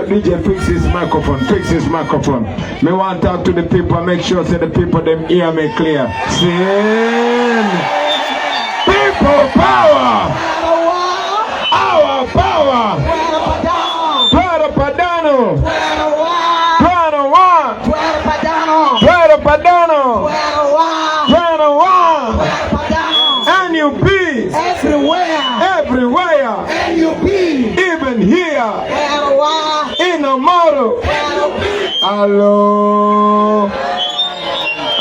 DJ, fix his microphone. Fix his microphone. Me want to talk to the people. Make sure say the people them hear me clear. Sing. People power. Our power. Puerto Padano. Puerto One. Puerto Padano. NUP. Everywhere. NUP. Even here. In Omoro. Hello.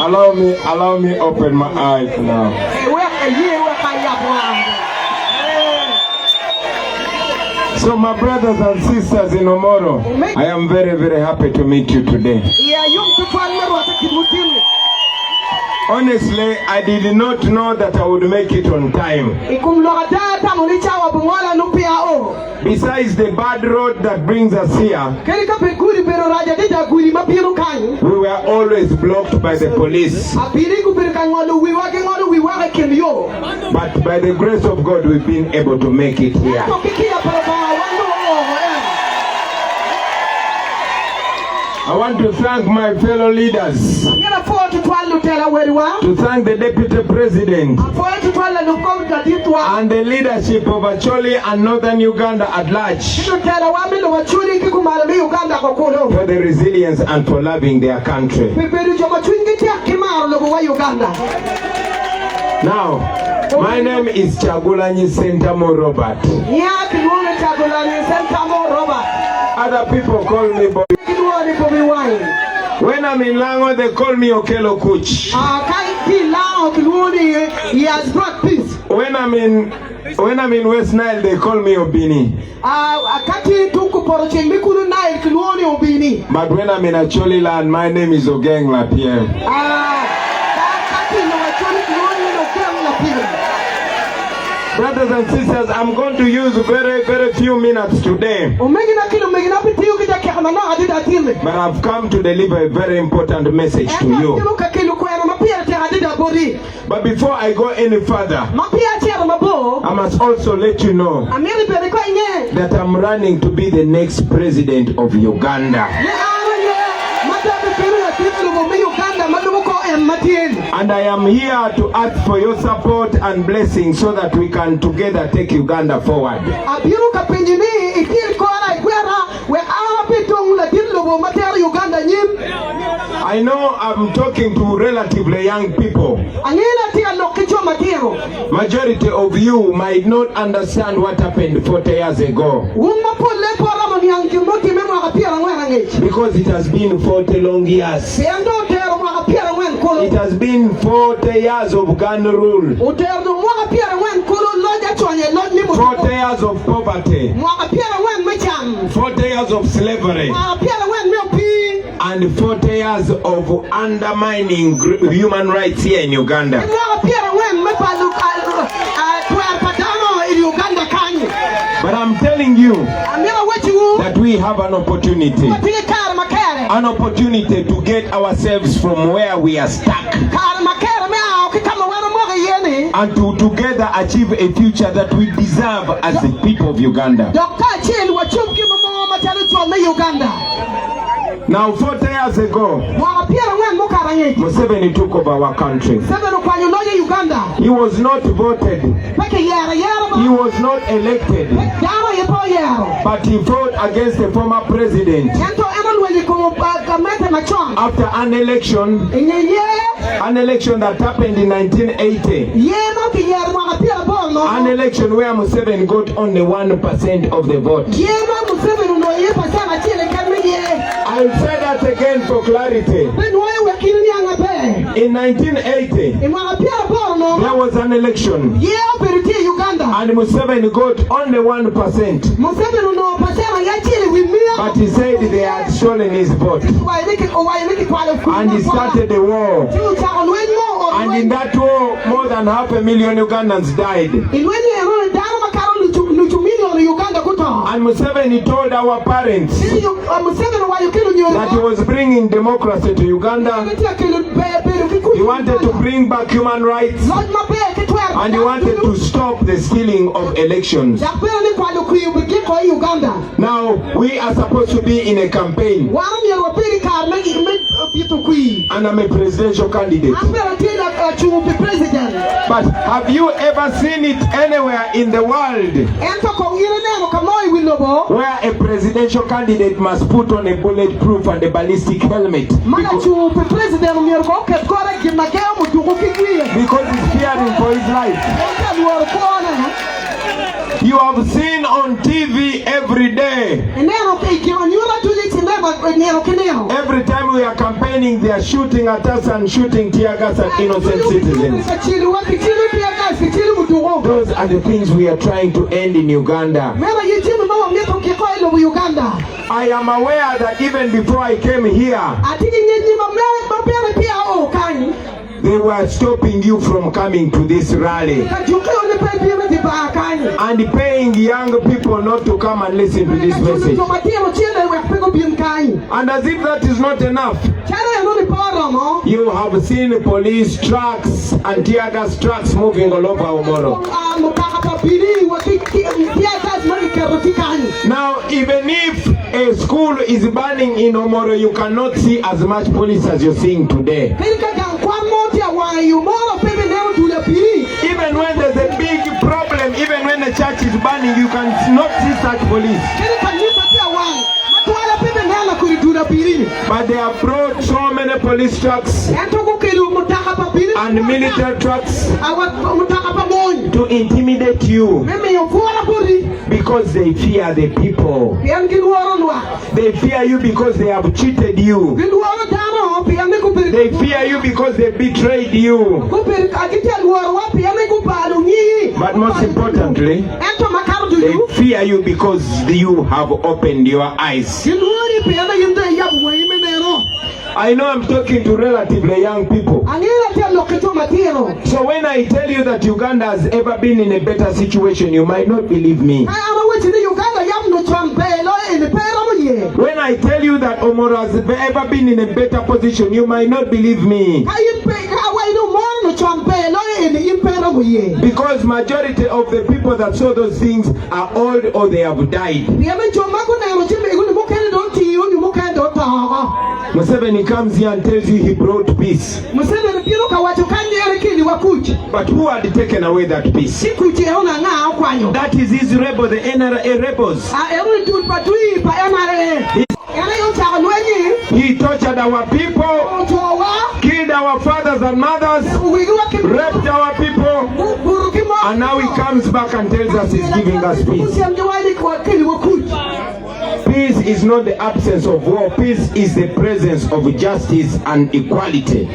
Allow me open my eyes now. So my brothers and sisters in Omoro, I am very, very happy to meet you today. Honestly, I did not know that I would make it on time. Besides the bad road that brings us here, we were always blocked by the police. But by the grace of God, we've been able to make it here. I want to thank my fellow leaders, to thank the Deputy President and the leadership of Acholi and Northern Uganda at large for the resilience and for loving their country. Now, my name is KYAGULANYI Robert. Other people call me Bobi. When I'm in Lango, they call me Okelo Kuch. He has brought peace. When I'm in West Nile, they call me Obini. But when I'm in Acholi land, my name is Ogeng Lapiem. Brothers and sisters, I'm going to use very, very few minutes today. But I've come to deliver a very important message to you. But before I go any further, I must also let you know that I'm running to be the next president of Uganda. And I am here to ask for your support and blessing so that we can together take Uganda forward. I know I'm talking to relatively young people. Majority of you might not understand what happened 40 years ago, because it has been 40 long years. It has been 40 years of gun rule, 40 years of poverty, 40 years of slavery, and 40 years of undermining human rights here in Uganda. But I'm telling you that we have an opportunity to get ourselves from where we are stuck and to together achieve a future that we deserve as the people of Uganda. Now 40 years ago, Museveni took over our country. He was not voted, he was not elected, but he fought against the former president. After an election that happened in 1980, an election where Museveni got only 1% of the vote. I'll say that again for clarity. In 1980, there was an election, and Museveni got only 1%. But he said they had stolen his vote, and he started a war. And in that war, more than 500,000 Ugandans died. And Museveni told our parents that he was bringing democracy to Uganda. He wanted to bring back human rights, and he wanted to stop the stealing of elections. Now we are supposed to be in a campaign, and I'm a presidential candidate. But have you ever seen it anywhere in the world where a presidential candidate must put on a bulletproof and a ballistic helmet because he's fearing for his life? You have seen on TV every day. Every time we are campaigning, they are shooting at us and shooting tear gas at innocent citizens. Those are the things we are trying to end in Uganda. I am aware that even before I came here, they were stopping you from coming to this rally and paying young people not to come and listen to this message. And as if that is not enough, you have seen police trucks and tear gas trucks moving all over Omoro. Now, even if a school is burning in Omoro, you cannot see as much police as you're seeing today. Even when there's a big problem, even when the church is burning, you can not see such police. But they have brought so many police trucks and military trucks to intimidate you because they fear the people. They fear you because they have cheated you. They fear you because they betrayed you. But most importantly, they fear you because you have opened your eyes. I know I'm talking to relatively young people. So when I tell you that Uganda has ever been in a better situation, you might not believe me. When I tell you that Omoro has ever been in a better position, you might not believe me. Because majority of the people that saw those things are old or they have died. Museveni comes here and tells you he brought peace. But who had taken away that peace? That is his rebel, the NRA rebels. He tortured our people, killed our fathers and mothers, raped our people, and now he comes back and tells us he's giving us peace. Peace is not the absence of war. Peace is the presence of justice and equality.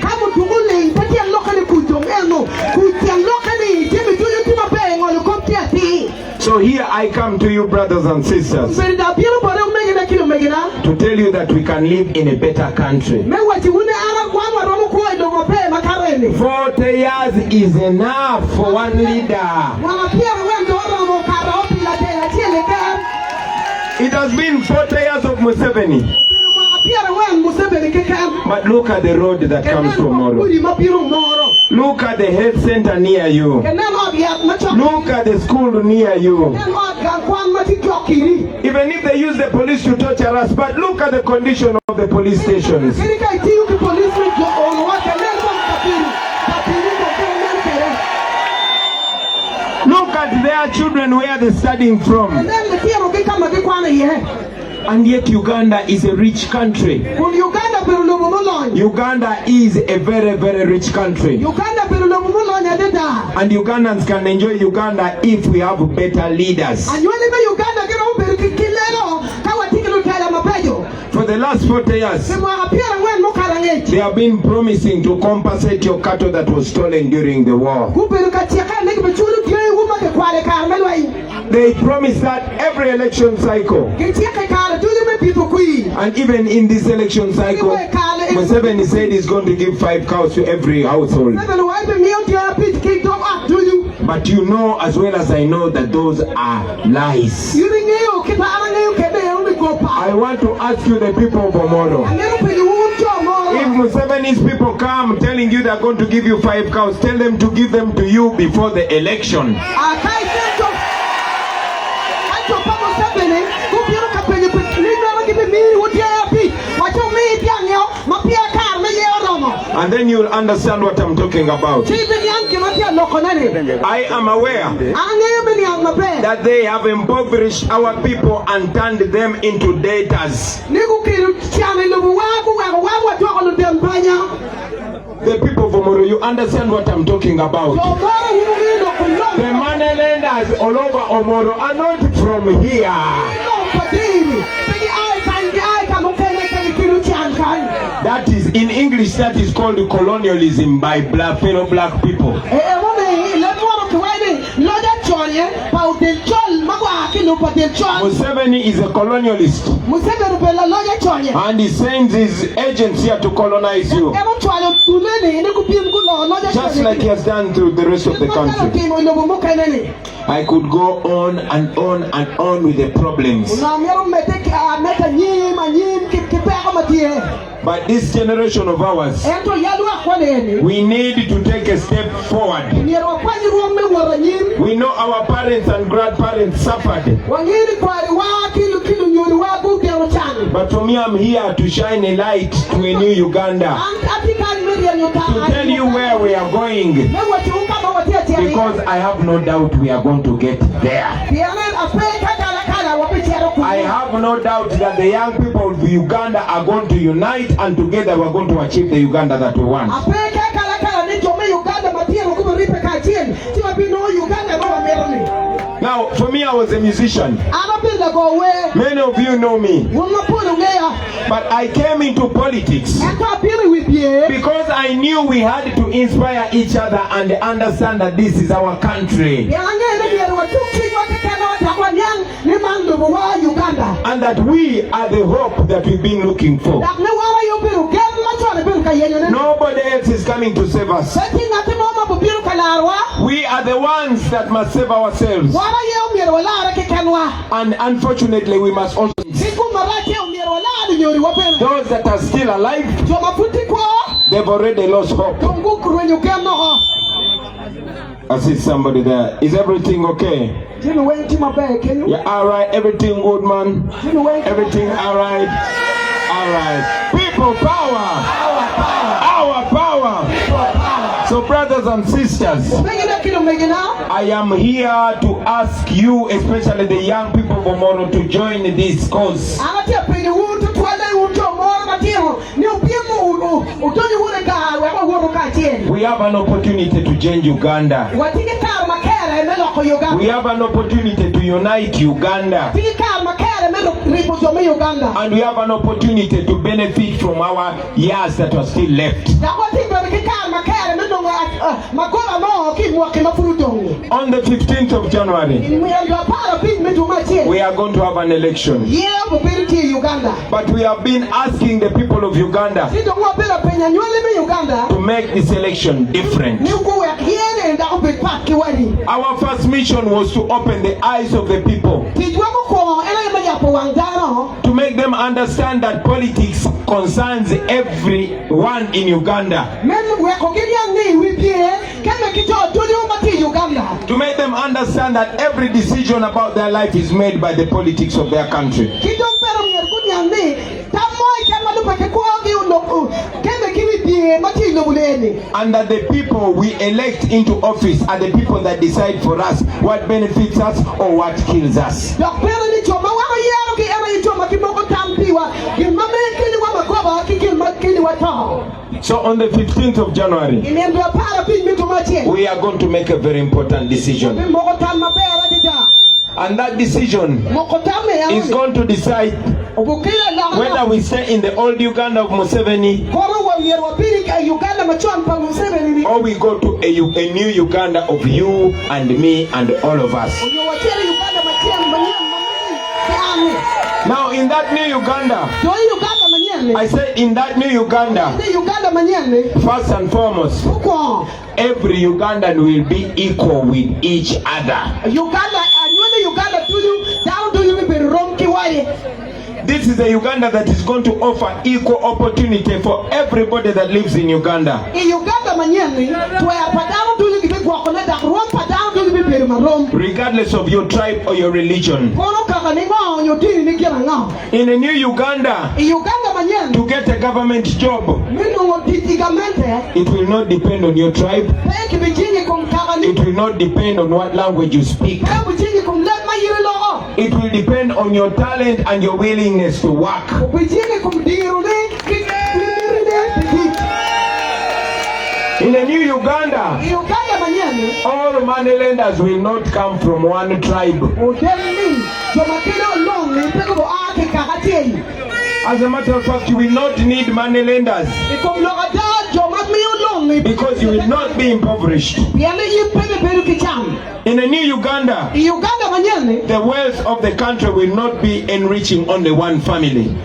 So here I come to you, brothers and sisters, to tell you that we can live in a better country. 40 years is enough for one leader. It has been 40 years of Museveni. But look at the road that comes from Omoro. Look at the health center near you. Look at the school near you. Even if they use the police to torture us, but look at the condition of the police stations. Look at their children, where they're studying from. And yet Uganda is a rich country. Uganda is a very, very rich country. And Ugandans can enjoy Uganda if we have better leaders. For the last 40 years, they have been promising to compensate your cattle that was stolen during the war. They promised that every election cycle. And even in this election cycle, Museveni said he's going to give 5 cows to every household. But you know as well as I know that those are lies. I want to ask you, the people of Omoro, if Museveni's people come telling you they're going to give you 5 cows, tell them to give them to you before the election. And then you'll understand what I'm talking about. I am aware that they have impoverished our people and turned them into debtors. The people of Omoro, you understand what I'm talking about. The money lenders all over Omoro are not from here. That is, in English, that is called colonialism by fellow black people. Museveni is a colonialist, and he sends his agents here to colonize you, just like he has done to the rest of the country. I could go on and on and on with the problems. But this generation of ours, we need to take a step forward. We know our parents and grandparents suffered. But for me, I'm here to shine a light to a new Uganda, to tell you where we are going, because I have no doubt we are going to get there. I have no doubt that the young people of Uganda are going to unite, and together we're going to achieve the Uganda that we want. Now, for me, I was a musician. Many of you know me. But I came into politics because I knew we had to inspire each other and understand that this is our country. And that we are the hope that we've been looking for. Nobody else is coming to save us. We are the ones that must save ourselves. And unfortunately, we must also. Those that are still alive, they've already lost hope. I see somebody there. Is everything okay? Yeah, alright. Everything good, man? Everything alright? Alright. People power! Our power! So brothers and sisters, I am here to ask you, especially the young people of Omoro, to join this cause. We have an opportunity to change Uganda. We have an opportunity to unite Uganda. And we have an opportunity to benefit from our years that are still left. On the 15th of January, we are going to have an election. But we have been asking the people of Uganda to make this election different. Our first mission was to open the eyes of the people, to make them understand that politics concerns everyone in Uganda, to make them understand that every decision about their life is made by the politics of their country. And that the people we elect into office are the people that decide for us what benefits us or what kills us. So on the 15th of January, we are going to make a very important decision. And that decision is going to decide whether we stay in the old Uganda of Museveni or we go to a new Uganda of you and me and all of us. Now in that new Uganda, I said in that new Uganda, first and foremost, every Ugandan will be equal with each other. This is a Uganda that is going to offer equal opportunity for everybody that lives in Uganda. Regardless of your tribe or your religion. In a new Uganda, to get a government job, it will not depend on your tribe. It will not depend on what language you speak. It will depend on your talent and your willingness to work. In a new Uganda, all moneylenders will not come from one tribe. As a matter of fact, you will not need moneylenders because you will not be impoverished. In a new Uganda, the wealth of the country will not be enriching only one family.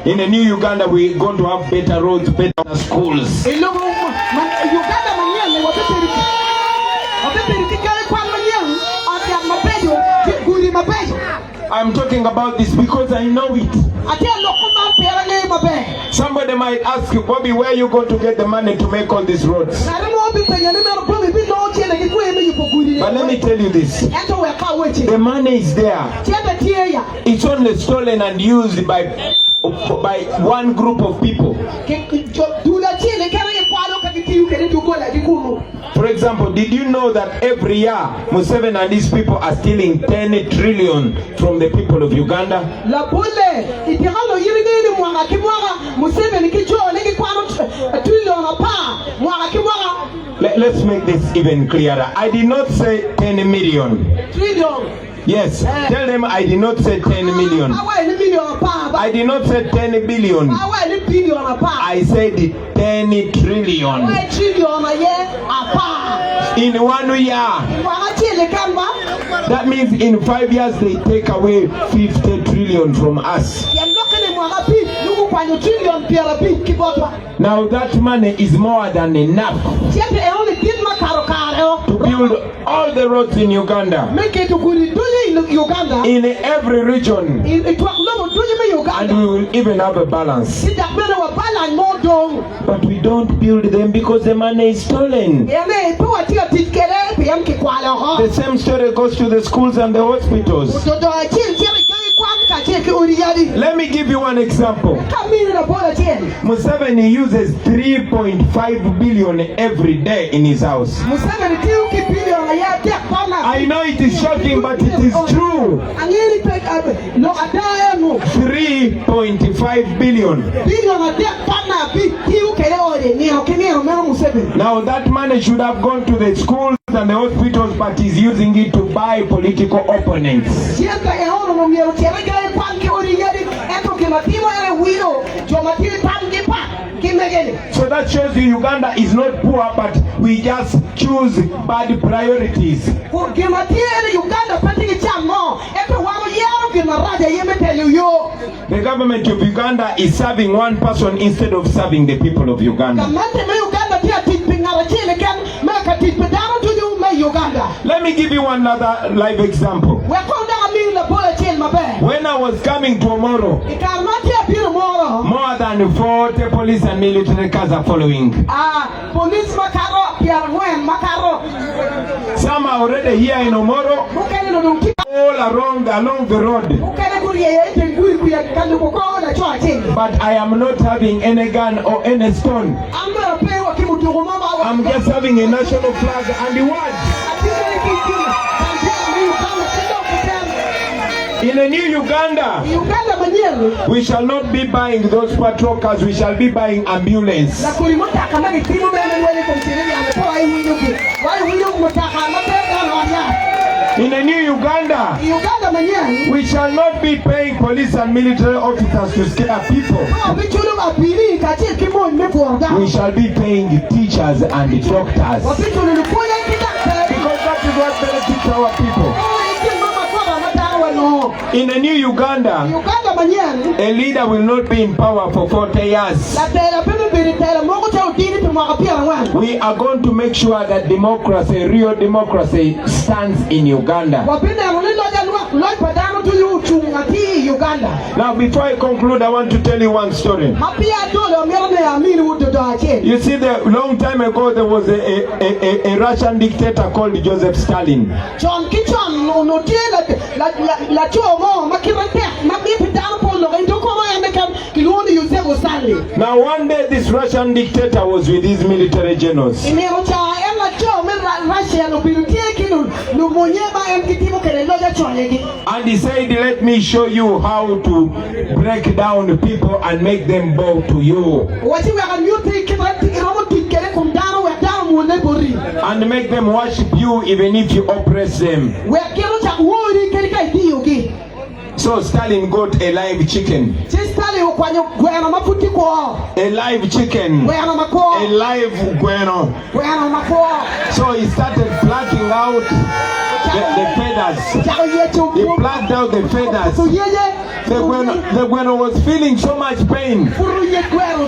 In a new Uganda, we're going to have better roads, better schools. I'm talking about this because I know it. Somebody might ask you, Bobi, where are you going to get the money to make all these roads? But let me tell you this. The money is there. It's only stolen and used by one group of people. For example, did you know that every year Museveni and these people are stealing 10 trillion from the people of Uganda? Let's make this even clearer. I did not say 10 million. Trillion. Yes, tell them I did not say 10 million. I did not say 10 billion. I said 10 trillion. In 1 year. That means in 5 years they take away 50 trillion from us. Now that money is more than enough to build all the roads in Uganda. In every region. And we will even have a balance. But we don't build them because the money is stolen. The same story goes to the schools and the hospitals. Let me give you one example. Museveni uses 3.5 billion every day in his house. I know it is shocking, but it is true. 3.5 billion. Now that money should have gone to the schools and the hospitals, but he's using it to buy political opponents. So that shows you Uganda is not poor, but we just choose bad priorities. The government of Uganda is serving one person instead of serving the people of Uganda. Let me give you another live example. When I was coming to Omoro, more than 40 police and military cars are following. Some are already here in Omoro, all along the road. But I am not having any gun or any stone. I'm just having a national flag and the words. In a new Uganda, we shall not be buying those patrol cars, we shall be buying ambulance. In a new Uganda, we shall not be paying police and military officers to scare people. We shall be paying teachers and doctors. Because that is what benefits our people. In the new Uganda, a leader will not be in power for 40 years. We are going to make sure that democracy, real democracy, stands in Uganda. Now, before I conclude, I want to tell you one story. You see, the long time ago, there was a Russian dictator called Joseph Stalin. Now, one day, this Russian dictator was with his military generals. And he said, let me show you how to break down people and make them bow to you. And make them worship you even if you oppress them. So Stalin got a live chicken. A live chicken. A live guano. So he started plucking out the feathers. He plucked out the feathers. The guano was feeling so much pain.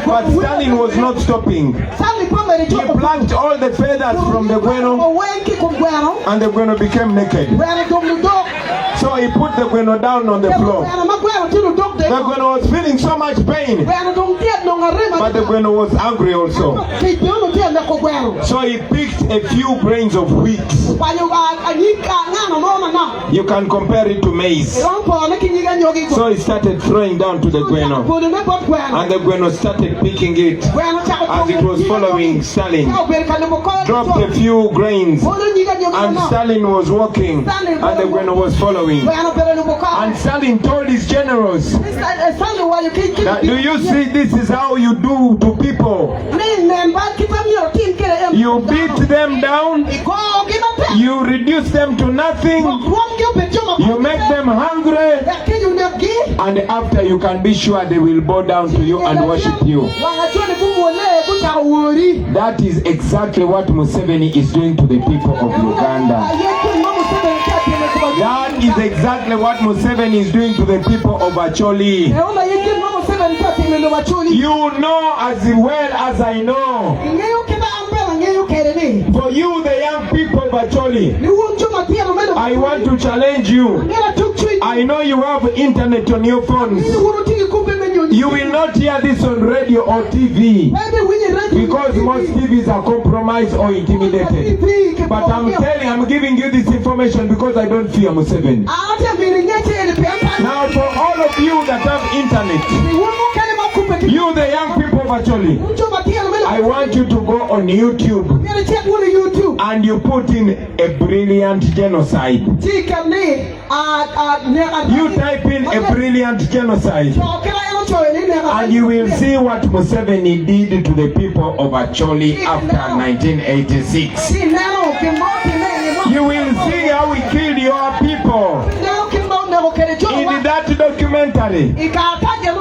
But Stalin was not stopping. He plucked all the feathers from the guano, and the guano became naked. So he put the guano down on the floor. The guano was feeling so much pain, but the guano was angry also. So he picked a few grains of wheat. You can compare it to maize. So he started throwing down to the guano, and the guano started picking it as it was following Stalin. Dropped a few grains, and Stalin was walking, and the guano was following. And Stalin told his generals that, do you see, this is how you do to people. You beat them down, you reduce them to nothing, you make them hungry, and after you can be sure they will bow down to you and worship you. That is exactly what Museveni is doing to the people of Uganda. That is exactly what Museveni is doing to the people of Acholi. You know as well as I know. For you, the young people of Acholi, I want to challenge you. I know you have internet on your phones. You will not hear this on radio or TV, because most TVs are compromised or intimidated. But I'm giving you this information because I don't fear Museveni. Now, for all of you that have internet, you the young people of Acholi, I want you to go on YouTube and you put in a brilliant genocide. You type in a brilliant genocide, and you will see what Museveni did to the people of Acholi after 1986. You will see how he killed your people. In that documentary,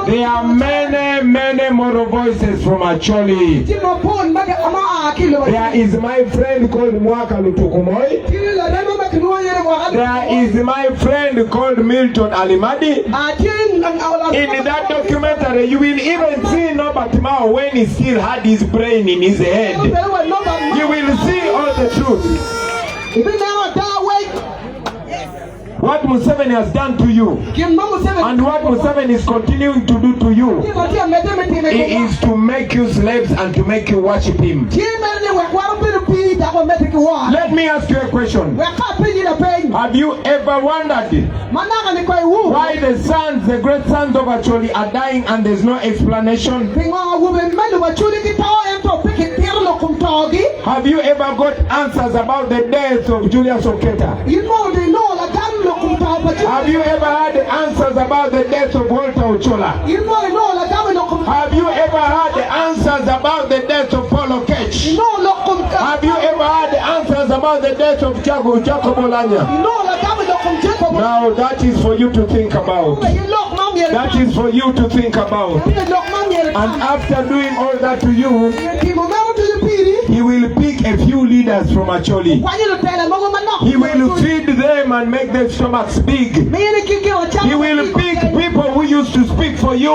there are many Moro voices from Acholi. There is my friend called Mwaka Lutukumoi. There is my friend called Milton Alimadi. In that documentary, you will even see Norbert Mao when he still had his brain in his head. You will see all the truth. What Museveni has done to you, and what Museveni is continuing to do to you, is to make you slaves and to make you worship him. Let me ask you a question. Have you ever wondered why the sons, the great sons of Acholi, are dying and there's no explanation? Have you ever got answers about the death of Julius Oketa? Have you ever had answers about the death of Walter Ochola? Have you ever had answers about the death of Paul Okech? Have you ever had answers about the death of Jacob Olanya? Now that is for you to think about. That is for you to think about. And after doing all that to you, he will pick a few leaders from Acholi. He will feed them and make their stomachs big. He will pick people who used to speak for you.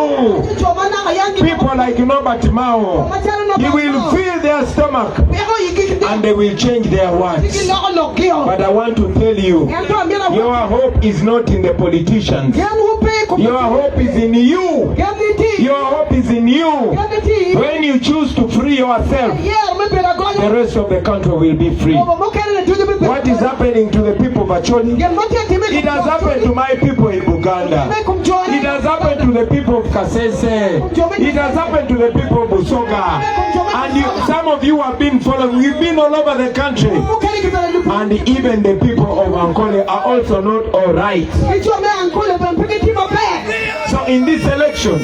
People like Nobati Mao. He will fill their stomach and they will change their words. But I want to tell you, your hope is not in the politicians. Your hope is in you. Your hope is in you. When you choose to free yourself, the rest of the country will be free. What is happening to the people of Acholi? It has happened to my people in Uganda. It has happened to the people of Kasese. It has happened to the people of Busoga. And some of you have been following. We've been all over the country. And even the people of Ankole are also not all right. So in this election,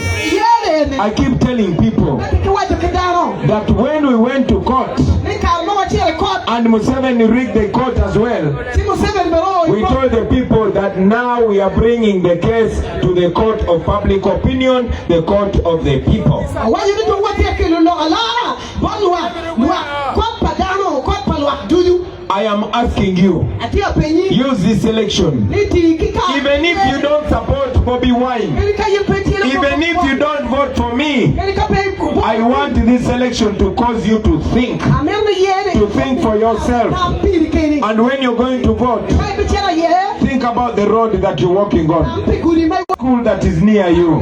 I keep telling people that when we went to court and Museveni rigged the court as well, we told the people that now we are bringing the case to the court of public opinion, the court of the people. I am asking you, use this election. Even if you don't support Bobi Wine, even if you don't vote for me, I want this election to cause you to think for yourself. And when you're going to vote, think about the road that you're walking on, school that is near you.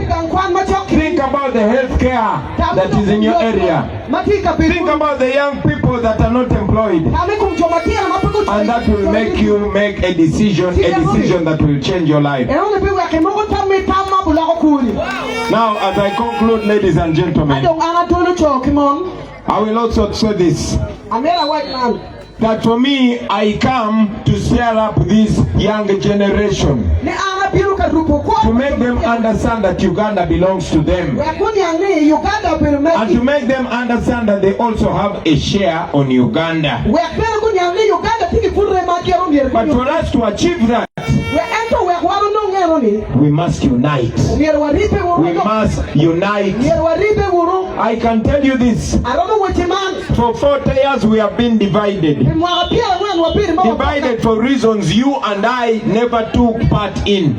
Think about the health care that is in your area. Think about the young people that are not employed. And that will make you make a decision that will change your life. Now, as I conclude, ladies and gentlemen, I will also say this, that for me, I come to stir up this young generation, to make them understand that Uganda belongs to them, and to make them understand that they also have a share on Uganda. But for us to achieve that, we must unite. We must unite. I can tell you this. For 40 years we have been divided. Divided for reasons you and I never took part in.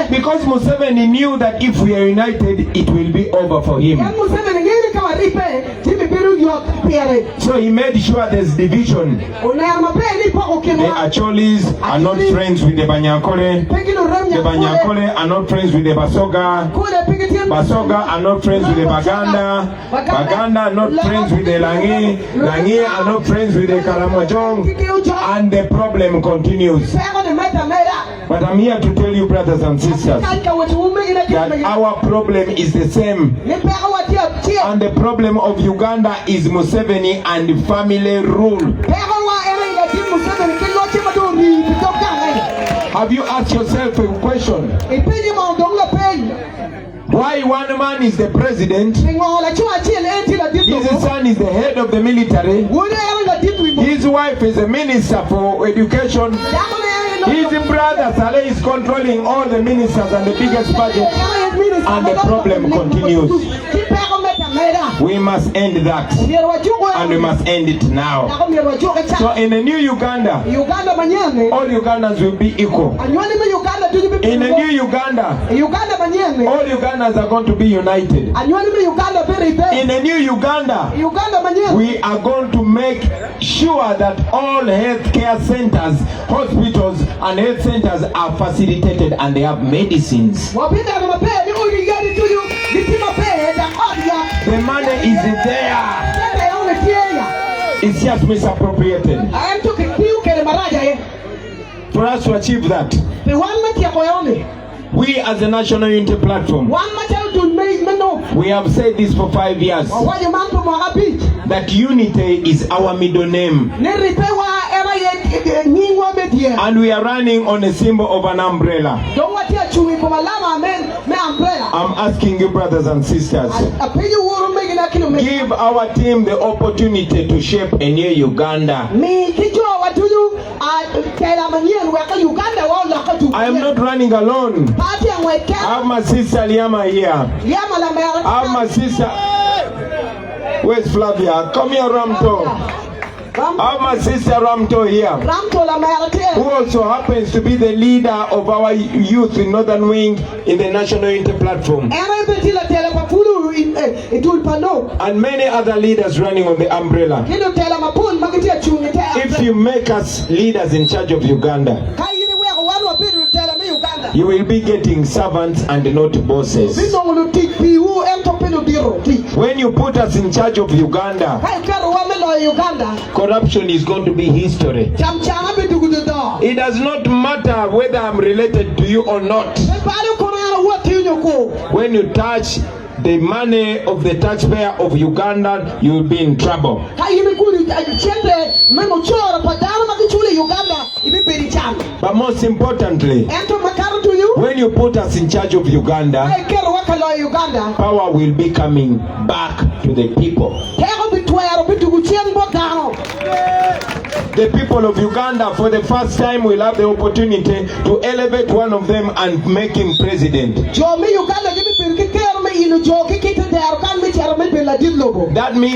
Because Museveni knew that if we are united, it will be over for him. So he made sure there's division. The Acholis are not friends with the Banyakole. The Banyakole are not friends with the Basoga. Basoga are not friends with the Baganda. Baganda are not friends with the Langi. Langi are not friends with the Karamojong. And the problem continues. But I'm here to tell you, brothers and sisters, that our problem is the same. And the problem of Uganda is Museveni and family rule. Have you asked yourself a question? Why one man is the president, his son is the head of the military, his wife is a minister for education, his brother Saleh is controlling all the ministers and the biggest budget, and the problem continues. We must end that, and we must end it now. So in the new Uganda, all Ugandans will be equal. In the new Uganda, all Ugandans are going to be united. In the new Uganda, we are going to make sure that all health care centers, hospitals and health centers are facilitated and they have medicines. The money is there. It's just misappropriated. For us to achieve that, we as a National Unity Platform, we have said this for 5 years, that unity is our middle name. And we are running on a symbol of an umbrella. I'm asking you, brothers and sisters, give our team the opportunity to shape a new Uganda. I am not running alone. I have my sister Liama here. I have my sister. Where's Flavia? Come here, Ramto. have my sister Ramto here, who also happens to be the leader of our youth in Northern Wing in the National Unity Platform. And many other leaders running on the umbrella. If you make us leaders in charge of Uganda, you will be getting servants and not bosses. When you put us in charge of Uganda, corruption is going to be history. It does not matter whether I'm related to you or not. When you touch the money of the taxpayer of Uganda, you will be in trouble. But most importantly, when you put us in charge of Uganda, power will be coming back to the people. The people of Uganda, for the first time, will have the opportunity to elevate one of them and make him president. That means